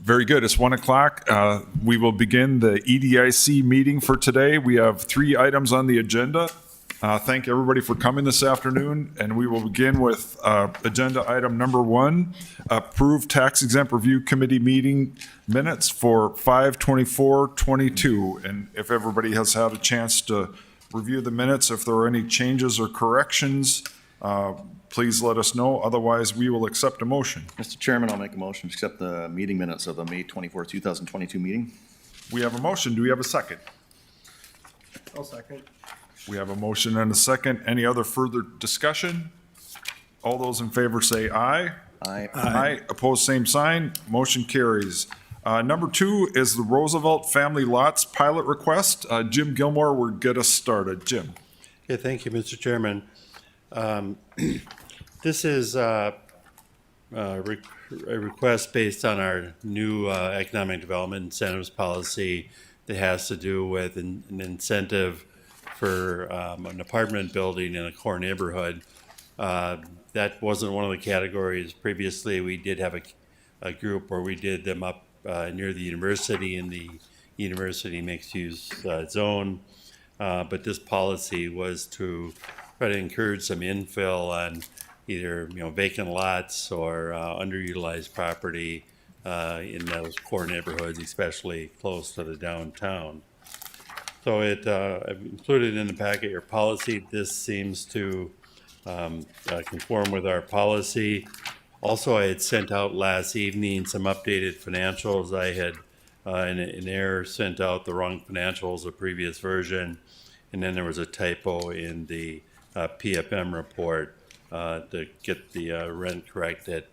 Very good. It's 1 o'clock. We will begin the EDIC meeting for today. We have 3 items on the agenda. Thank everybody for coming this afternoon, and we will begin with agenda item number 1, approve tax exempt review committee meeting minutes for 5/24/22. And if everybody has had a chance to review the minutes, if there are any changes or corrections, please let us know. Otherwise, we will accept a motion. Mr. Chairman, I'll make a motion to accept the meeting minutes of the May 24th, 2022 meeting. We have a motion. Do we have a second? I'll second. We have a motion and a second. Any other further discussion? All those in favor say aye. Aye. Aye. Opposed, same sign. Motion carries. Number 2 is the Roosevelt Family Lots pilot request. Jim Gilmore will get us started. Jim. Yeah, thank you, Mr. Chairman. This is a request based on our new economic development incentives policy that has to do with an incentive for an apartment building in a core neighborhood. That wasn't one of the categories. Previously, we did have a group where we did them up near the university in the university mixed-use zone. But this policy was to try to encourage some infill on either vacant lots or underutilized property in those core neighborhoods, especially close to the downtown. So I've included in the packet your policy. This seems to conform with our policy. Also, I had sent out last evening some updated financials. I had in error sent out the wrong financials, the previous version, and then there was a typo in the PFM report to get the rent correct at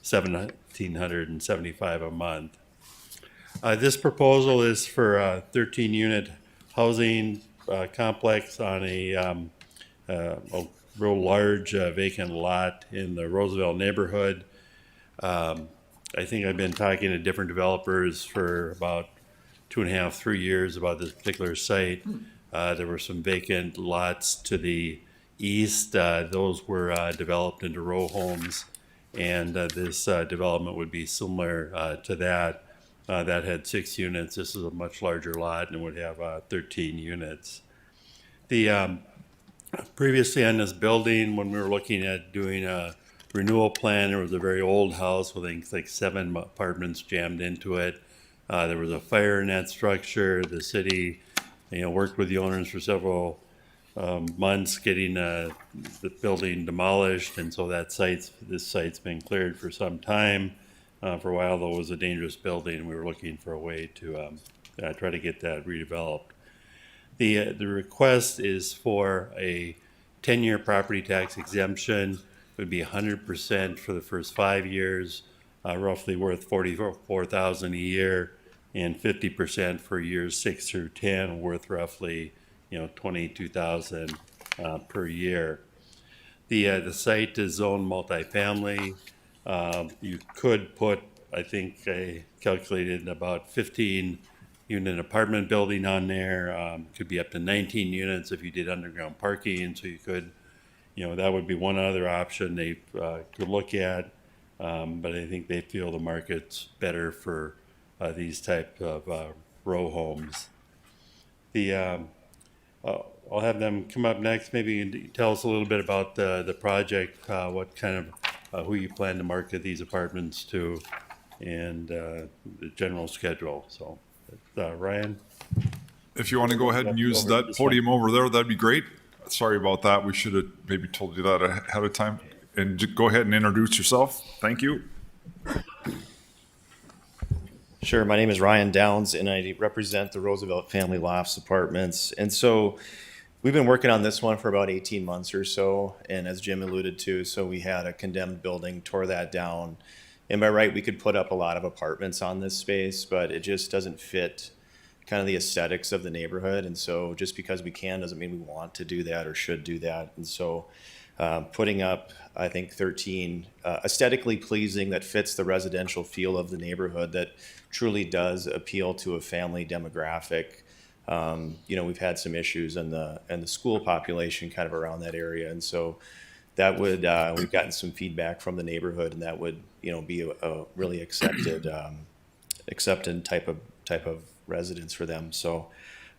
$1,775 a month. This proposal is for a 13-unit housing complex on a real large vacant lot in the Roosevelt neighborhood. I think I've been talking to different developers for about 2.5, 3 years about this particular site. There were some vacant lots to the east. Those were developed into row homes, and this development would be similar to that. That had 6 units. This is a much larger lot and would have 13 units. The previously on this building, when we were looking at doing a renewal plan, there was a very old house with like 7 apartments jammed into it. There was a fire in that structure. The city, worked with the owners for several months getting the building demolished, and so this site's been cleared for some time. For a while, though, it was a dangerous building. We were looking for a way to try to get that redeveloped. The request is for a 10-year property tax exemption. It would be 100% for the first 5 years, roughly worth $44,000 a year, and 50% for years 6 through 10, worth roughly $22,000 per year. The site is zoned multifamily. You could put, I think I calculated about 15-unit apartment building on there. Could be up to 19 units if you did underground parking. So you could, that would be one other option they could look at. But I think they feel the market's better for these type of row homes. I'll have them come up next. Maybe tell us a little bit about the project, what kind of who you plan to market these apartments to, and the general schedule. So, Ryan? If you want to go ahead and use that podium over there, that'd be great. Sorry about that. We should have maybe told you that ahead of time. And just go ahead and introduce yourself. Thank you. Sure. My name is Ryan Downs, and I represent the Roosevelt Family Lofts Apartments. And so we've been working on this one for about 18 months or so. And as Jim alluded to, so we had a condemned building, tore that down. And by right, we could put up a lot of apartments on this space, but it just doesn't fit kind of the aesthetics of the neighborhood. And so just because we can doesn't mean we want to do that or should do that. And so putting up, I think, 13 aesthetically pleasing that fits the residential feel of the neighborhood, that truly does appeal to a family demographic. We've had some issues in the school population kind of around that area, and so that would we've gotten some feedback from the neighborhood, and that would be a really accepted accepted type of residence for them. So,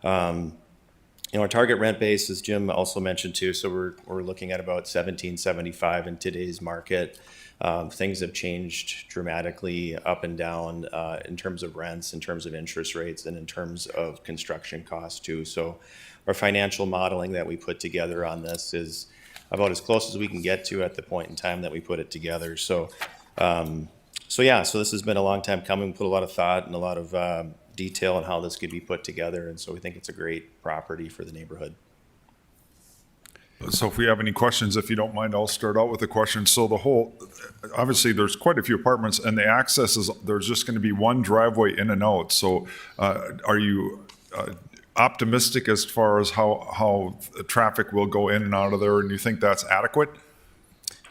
our target rent base, as Jim also mentioned too, so we're looking at about $17.75 in today's market. Things have changed dramatically up and down in terms of rents, in terms of interest rates, and in terms of construction costs too. So our financial modeling that we put together on this is about as close as we can get to at the point in time that we put it together. So this has been a long time coming. We put a lot of thought and a lot of detail on how this could be put together, and so we think it's a great property for the neighborhood. So if we have any questions, if you don't mind, I'll start out with a question. So obviously there's quite a few apartments and the access there's just going to be one driveway in and out. So are you optimistic as far as how traffic will go in and out of there, and you think that's adequate?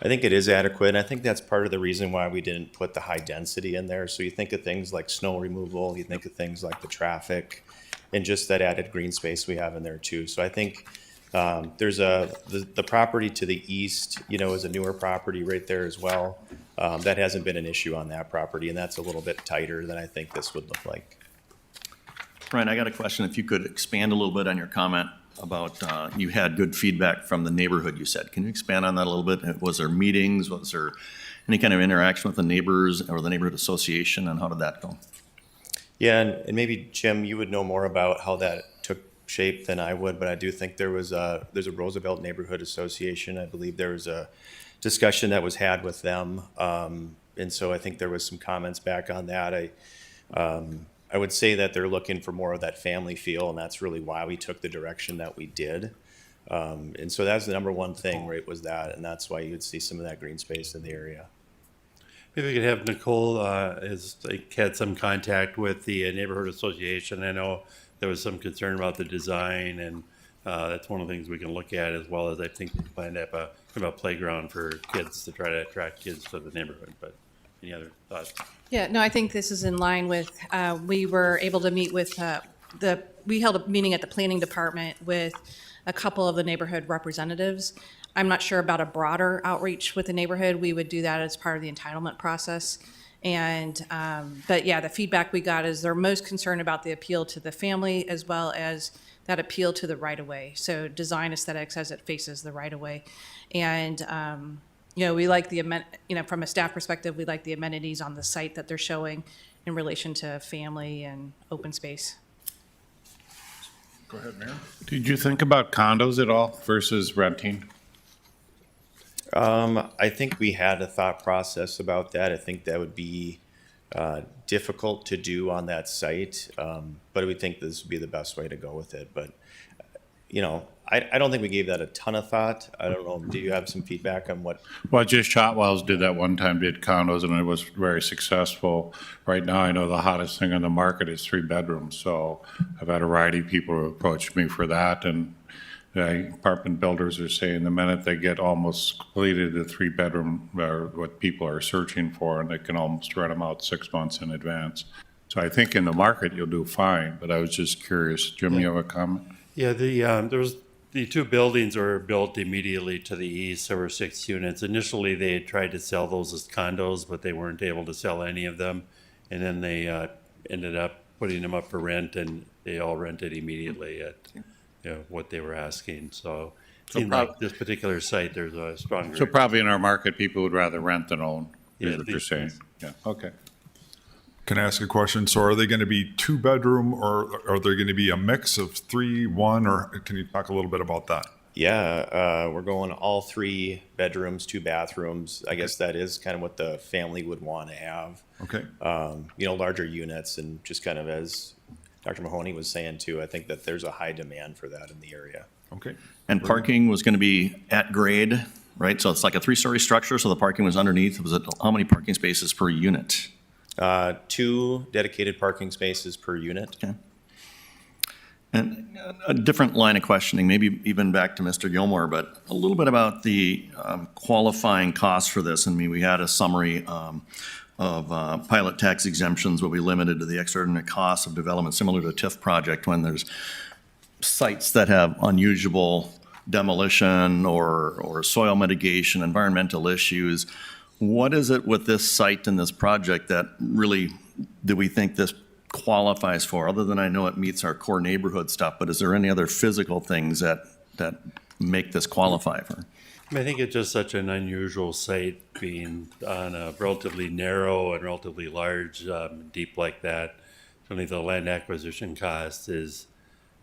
I think it is adequate, and I think that's part of the reason why we didn't put the high density in there. So you think of things like snow removal, you think of things like the traffic, and just that added green space we have in there too. So I think there's the property to the east, is a newer property right there as well. That hasn't been an issue on that property, and that's a little bit tighter than I think this would look like. Ryan, I got a question. If you could expand a little bit on your comment about you had good feedback from the neighborhood, you said. Can you expand on that a little bit? Was there meetings? Was there any kind of interaction with the neighbors or the neighborhood association, and how did that go? Yeah, and maybe, Jim, you would know more about how that took shape than I would, but I do think there's a Roosevelt Neighborhood Association. I believe there was a discussion that was had with them, and so I think there was some comments back on that. I would say that they're looking for more of that family feel, and that's really why we took the direction that we did. And so that's the number one thing, right, was that, and that's why you would see some of that green space in the area. Maybe we could have Nicole had some contact with the neighborhood association. I know there was some concern about the design, and that's one of the things we can look at, as well as I think we plan to have a playground for kids to try to attract kids to the neighborhood. But any other thoughts? Yeah, no, I think this is in line with, we were able to meet with we held a meeting at the planning department with a couple of the neighborhood representatives. I'm not sure about a broader outreach with the neighborhood. We would do that as part of the entitlement process. And, but yeah, the feedback we got is they're most concerned about the appeal to the family as well as that appeal to the right-of-way. So design aesthetics as it faces the right-of-way. And, we like from a staff perspective, we like the amenities on the site that they're showing in relation to family and open space. Go ahead, Mayor. Did you think about condos at all versus renting? I think we had a thought process about that. I think that would be difficult to do on that site, but we think this would be the best way to go with it. But, I don't think we gave that a ton of thought. I don't know. Do you have some feedback on what? Well, just Shotwells did that one time, did condos, and it was very successful. Right now, I know the hottest thing on the market is 3 bedrooms. So I've had a variety of people who approach me for that, and the apartment builders are saying the minute they get almost completed, the 3-bedroom are what people are searching for, and they can almost rent them out 6 months in advance. So I think in the market you'll do fine, but I was just curious. Jim, you have a comment? Yeah, the 2 buildings were built immediately to the east. There were 6 units. Initially, they had tried to sell those as condos, but they weren't able to sell any of them. And then they ended up putting them up for rent, and they all rented immediately at what they were asking. So it seemed like this particular site, there's a strong. So probably in our market, people would rather rent than own, Yeah, is what you're saying. yes. Yeah, okay. Can I ask a question? So are they going to be 2-bedroom, or are they going to be a mix of 3, 1, or can you talk a little bit about that? Yeah, we're going all 3 bedrooms, 2 bathrooms. I guess that is kind of what the family would want to have. Okay. Larger units, and just kind of as Dr. Mahoney was saying too, I think that there's a high demand for that in the area. Okay. And parking was going to be at grade, right? So it's like a 3-story structure, so the parking was underneath. Was it how many parking spaces per unit? 2 dedicated parking spaces per unit. Okay. And a different line of questioning, maybe even back to Mr. Gilmore, but a little bit about the qualifying costs for this. I mean, we had a summary of pilot tax exemptions will be limited to the extraordinary costs of development, similar to a TIF project, when there's sites that have unusual demolition or soil mitigation, environmental issues. What is it with this site and this project that really do we think this qualifies for, other than I know it meets our core neighborhood stuff, but is there any other physical things that make this qualify for? I think it's just such an unusual site being on a relatively narrow and relatively large, deep like that. Certainly the land acquisition cost is,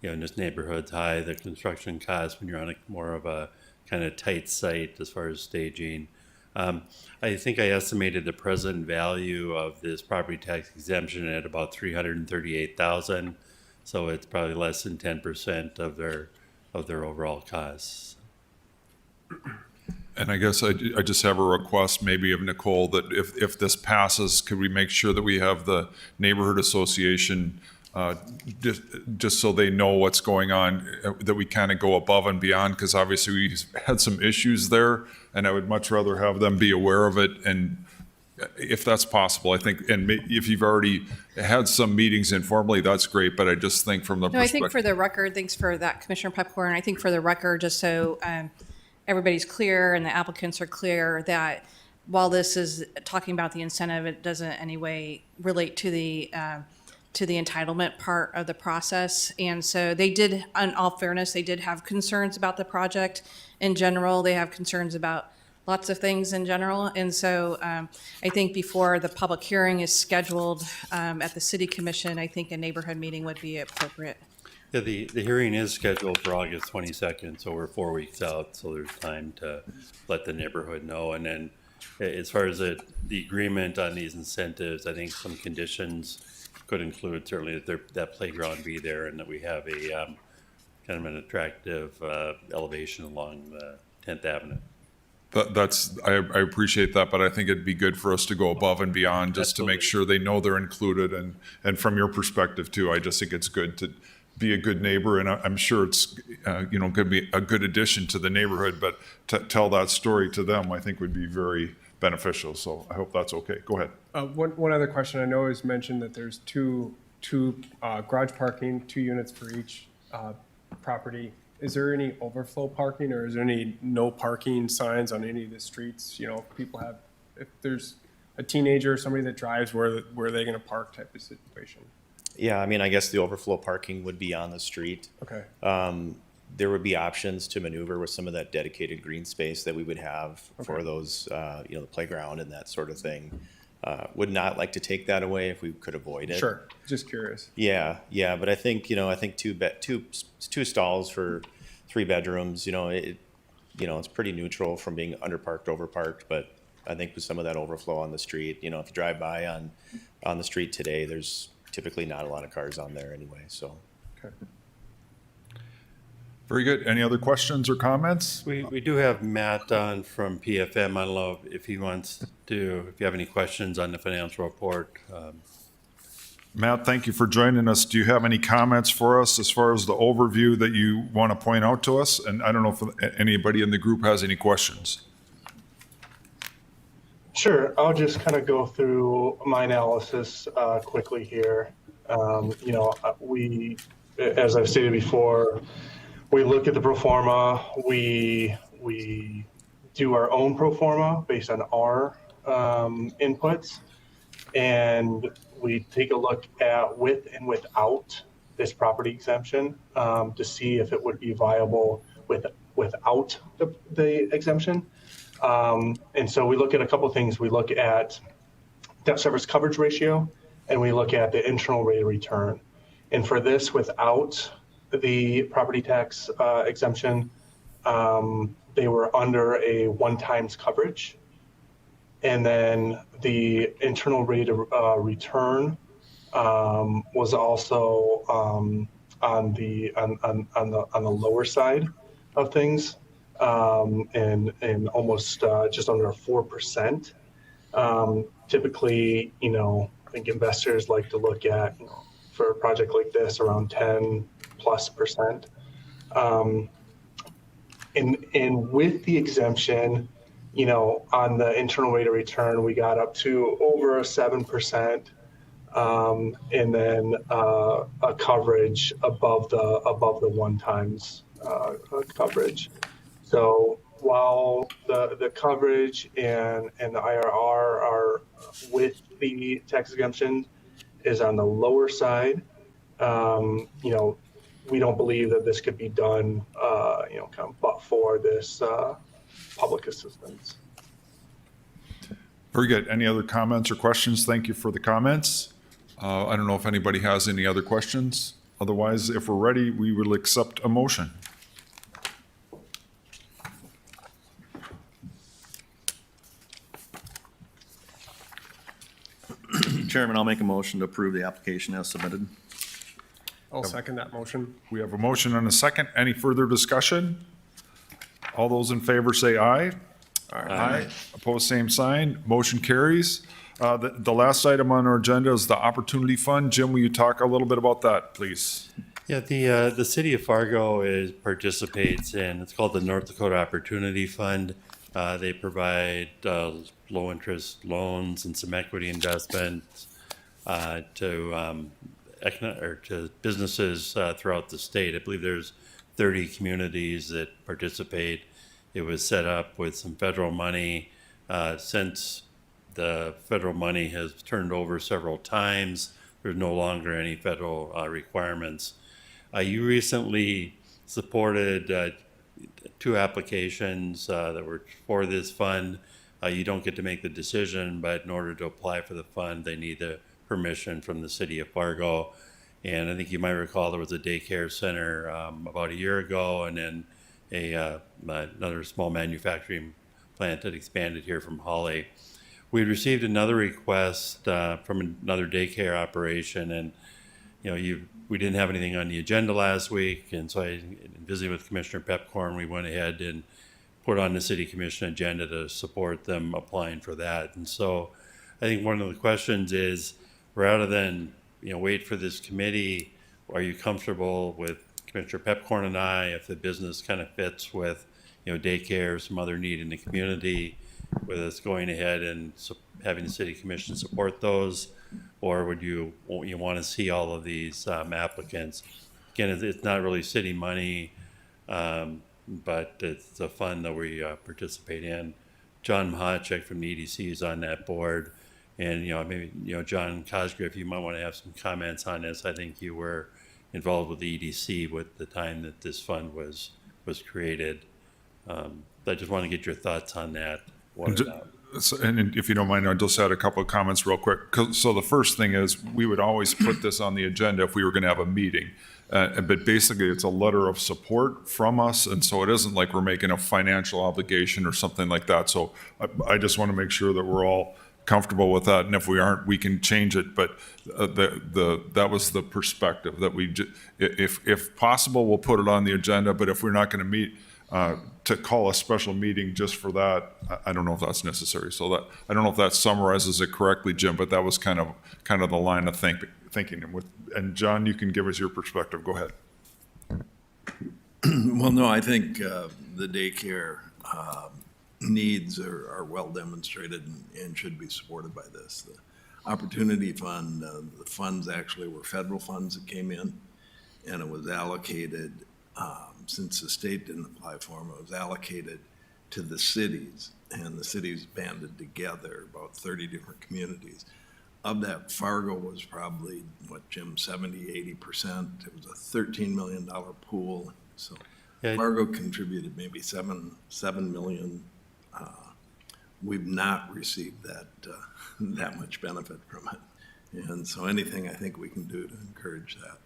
in this neighborhood's high. The construction cost when you're on a more of a kind of tight site as far as staging. I think I estimated the present value of this property tax exemption at about $338,000. So it's probably less than 10% of their overall costs. And I guess I just have a request maybe of Nicole that if this passes, could we make sure that we have the neighborhood association just so they know what's going on, that we kind of go above and beyond, because obviously we had some issues there, and I would much rather have them be aware of it. And if that's possible, I think, and if you've already had some meetings informally, that's great, but I just think from the No, I perspective. think for the record, thanks for that, Commissioner Pepcorn. I think for the record, just so everybody's clear and the applicants are clear, that while this is talking about the incentive, it doesn't in any way relate to the entitlement part of the process. And so they did, in all fairness, they did have concerns about the project in general. They have concerns about lots of things in general. And so I think before the public hearing is scheduled at the city commission, I think a neighborhood meeting would be appropriate. Yeah, the hearing is scheduled for August 22nd, so we're 4 weeks out, so there's time to let the neighborhood know. And then as far as the agreement on these incentives, I think some conditions could include certainly that playground be there and that we have a kind of an attractive elevation along 10th Avenue. I appreciate that, but I think it'd be good for us to go above and beyond just to make sure they know they're included. And from your perspective too, I just think it's good to be a good neighbor, and I'm sure it's going to be a good addition to the neighborhood, but to tell that story to them, I think would be very beneficial. So I hope that's okay. Go ahead. One other question. I know it was mentioned that there's two garage parking, 2 units for each property. Is there any overflow parking, or is there any no parking signs on any of the streets? People have, if there's a teenager or somebody that drives, where are they going to park type of situation? Yeah, I mean, I guess the overflow parking would be on the street. Okay. There would be options to maneuver with some of that dedicated green space that we would have for those, the playground and that sort of thing. Would not like to take that away if we could avoid it. Sure. Just curious. Yeah, but I think two stalls for 3 bedrooms. It's pretty neutral from being underparked, overparked. But I think with some of that overflow on the street, if you drive by on the street today, there's typically not a lot of cars on there anyway. So. Okay. Very good. Any other questions or comments? We do have Matt on from PFM. I don't know if you have any questions on the financial report. Matt, thank you for joining us. Do you have any comments for us as far as the overview that you want to point out to us? And I don't know if anybody in the group has any questions. Sure. I'll just kind of go through my analysis quickly here. As I've stated before, we look at the pro forma. We do our own pro forma based on our inputs, and we take a look at with and without this property exemption to see if it would be viable without the exemption. And so we look at a couple things. We look at debt service coverage ratio, and we look at the internal rate of return. And for this, without the property tax exemption, they were under a 1x coverage. And then the internal rate of return was also on the lower side of things, and almost just under 4%. Typically, I think investors like to look at, for a project like this, around 10+%. And with the exemption, on the internal rate of return, we got up to over 7%, and then a coverage above the 1x coverage. So while the coverage and the IRR are with the tax exemption, is on the lower side. You know, we don't believe that this could be done, you know, kind of but for this public assistance. Very good. Any other comments or questions? Thank you for the comments. I don't know if anybody has any other questions. Otherwise, if we're ready, we will accept a motion. Chairman, I'll make a motion to approve the application as submitted. I'll second that motion. We have a motion and a second. Any further discussion? All those in favor say aye. Aye. Opposed, same sign. Motion carries. The last item on our agenda is the Opportunity Fund. Jim, will you talk a little bit about that, please? Yeah, the city of Fargo participates in, it's called the North Dakota Opportunity Fund. They provide low interest loans and some equity investments to businesses throughout the state. I believe there's 30 communities that participate. It was set up with some federal money. Since the federal money has turned over several times, there's no longer any federal requirements. You recently supported 2 applications that were for this fund. You don't get to make the decision, but in order to apply for the fund, they need the permission from the city of Fargo. And I think you might recall there was a daycare center about a year ago, and then another small manufacturing plant that expanded here from Holly. We received another request from another daycare operation, and we didn't have anything on the agenda last week, and so in visiting with Commissioner Pepcorn, we went ahead and put on the city commission agenda to support them applying for that. And so I think one of the questions is, rather than wait for this committee, are you comfortable with Commissioner Pepcorn and I, if the business kind of fits with daycare, some other need in the community, with us going ahead and having the city commission support those? Or would you want to see all of these applicants? Again, it's not really city money, but it's a fund that we participate in. John Mahachek from the EDC is on that board. And, maybe, John Cosgrove, you might want to have some comments on this. I think you were involved with the EDC with the time that this fund was created. I just want to get your thoughts on that. And if you don't mind, I'll just add a couple of comments real quick. So the first thing is, we would always put this on the agenda if we were going to have a meeting. But basically, it's a letter of support from us, and so it isn't like we're making a financial obligation or something like that. So I just want to make sure that we're all comfortable with that, and if we aren't, we can change it. But that was the perspective, that if possible, we'll put it on the agenda. But if we're not going to meet, to call a special meeting just for that, I don't know if that's necessary. So that, I don't know if that summarizes it correctly, Jim, but that was kind of the line of thinking. And John, you can give us your perspective. Go ahead. Well, no, I think the daycare needs are well demonstrated and should be supported by this. The Opportunity Fund, the funds actually were federal funds that came in, and it was allocated, since the state didn't apply for them, it was allocated to the cities, and the cities banded together, about 30 different communities. Of that, Fargo was probably, Jim, 70–80%. It was a $13 million pool. So Yeah. Fargo contributed maybe $7 million. We've not received that much benefit from it. And so anything I think we can do to encourage that.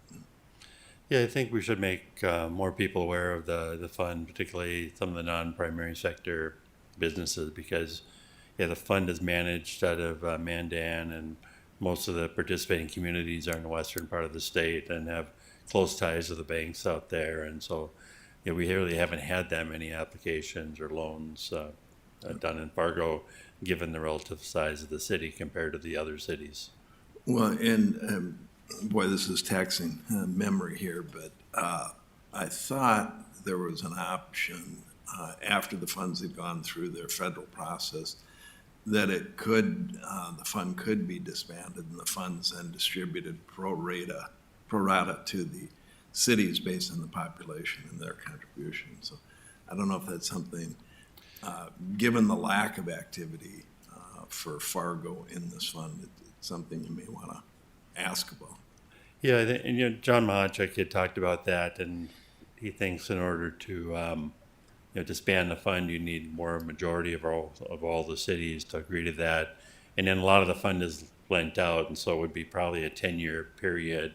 Yeah, I think we should make more people aware of the fund, particularly some of the non-primary sector businesses, because the fund is managed out of Mandan, and most of the participating communities are in the western part of the state and have close ties to the banks out there. And so we really haven't had that many applications or loans done in Fargo, given the relative size of the city compared to the other cities. Well, and boy, this is taxing memory here, but I thought there was an option after the funds had gone through their federal process that the fund could be disbanded and the funds then distributed pro rata to the cities based on the population and their contribution. So I don't know if that's something, given the lack of activity for Fargo in this fund, it's something you may want to ask about. Yeah, and John Mahachek had talked about that, and he thinks in order to disband the fund, you need more majority of all the cities to agree to that, and then a lot of the fund is lent out, and so it would be probably a 10-year period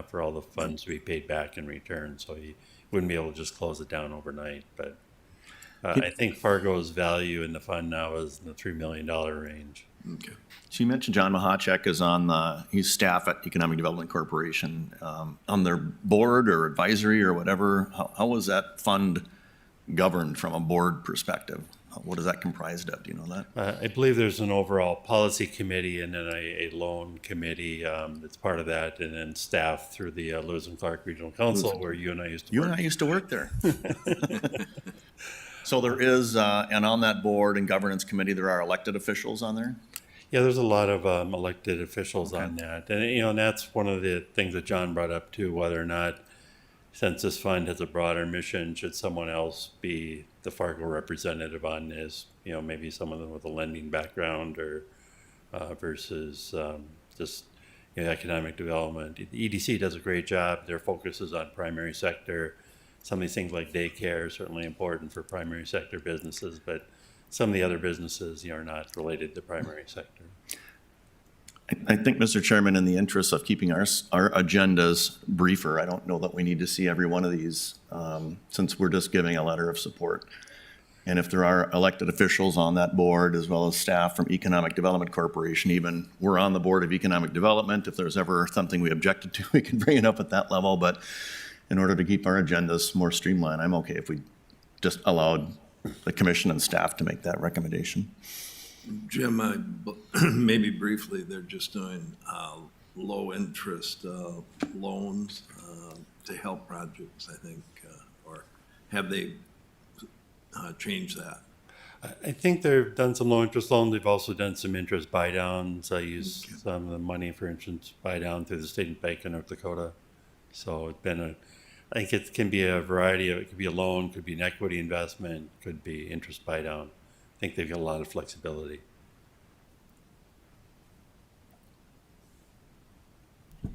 for all the funds to be paid back in return. So you wouldn't be able to just close it down overnight. But I think Fargo's value in the fund now is in the $3 million range. Okay. So you mentioned John Mahachek is he's staff at Economic Development Corporation, on their board or advisory or whatever. How was that fund governed from a board perspective? What is that comprised of? Do you know that? I believe there's an overall policy committee and then a loan committee that's part of that, and then staff through the Lewis and Clark Regional Council, where you and I used to work. You and I used to work there. So there is, and on that board and governance committee, there are elected officials on there? Yeah, there's a lot of elected officials on that. And, and that's one of the things that John brought up too, whether or not, since this fund has a broader mission, should someone else be the Fargo representative on this? Maybe someone with a lending background or versus just economic development. The EDC does a great job. Their focus is on primary sector. Some of these things like daycare are certainly important for primary sector businesses, but some of the other businesses are not related to primary sector. I think, Mr. Chairman, in the interest of keeping our agendas briefer, I don't know that we need to see every one of these, since we're just giving a letter of support. And if there are elected officials on that board, as well as staff from Economic Development Corporation, even we're on the board of Economic Development, if there's ever something we objected to, we can bring it up at that level. But in order to keep our agendas more streamlined, I'm okay if we just allowed the commission and staff to make that recommendation. Jim, maybe briefly, they're just doing low-interest loans to help projects, I think, or have they changed that? I think they've done some low-interest loans. They've also done some interest buy-downs. I use some of the money for instance buy-down through the State Bank of North Dakota. So it's been I think it can be a variety of, it could be a loan, could be an equity investment, could be interest buy-down. I think they've got a lot of flexibility.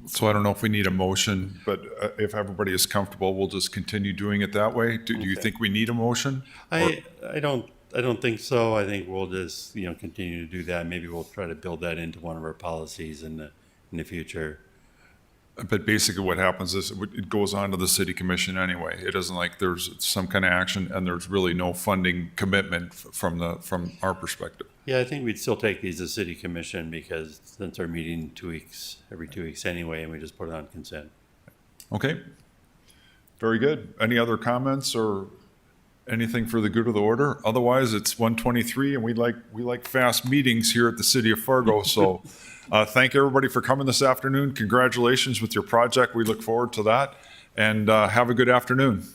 So I don't know if we need a motion, but if everybody is comfortable, we'll just continue doing it that way. Do you think we need a motion? I don't think so. I think we'll just continue to do that. Maybe we'll try to build that into one of our policies in the future. But basically what happens is it goes on to the city commission anyway. It isn't like there's some kind of action and there's really no funding commitment from our perspective. Yeah, I think we'd still take these as city commission because since our meeting every 2 weeks anyway, and we just put it on consent. Okay. Very good. Any other comments or anything for the good of the order? Otherwise, it's 1:23 and we like fast meetings here at the city of Fargo. So thank everybody for coming this afternoon. Congratulations with your project. We look forward to that, and have a good afternoon.